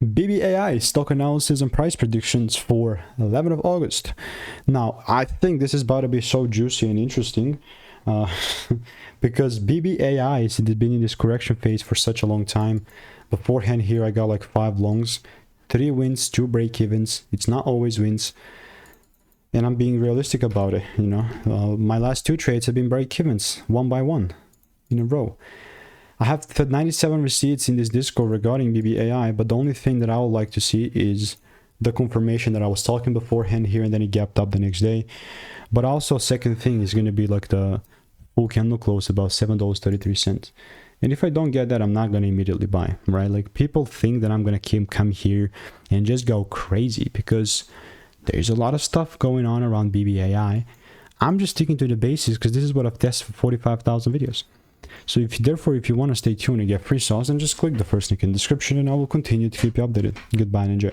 BBAI stock analysis and price predictions for 11th of August. Now, I think this is about to be so juicy and interesting because BBAI has been in this correction phase for such a long time. Beforehand here, I got like 5 longs, 3 wins, 2 break-evens. It's not always wins. And I'm being realistic about it, you know. My last 2 trades have been break-evens, 1 by 1 in a row. I have 97 receipts in this Discord regarding BBAI, but the only thing that I would like to see is the confirmation that I was talking beforehand here, and then it gapped up the next day. But also, second thing is going to be like the full candle close, about $7.33. And if I don't get that, I'm not going to immediately buy, right? Like, people think that I'm going to come here and just go crazy because there's a lot of stuff going on around BBAI. I'm just sticking to the basics because this is what I've tested for 45,000 videos. So if you want to stay tuned and get free sauce, then just click the first link in the description and I will continue to keep you updated. Goodbye and enjoy.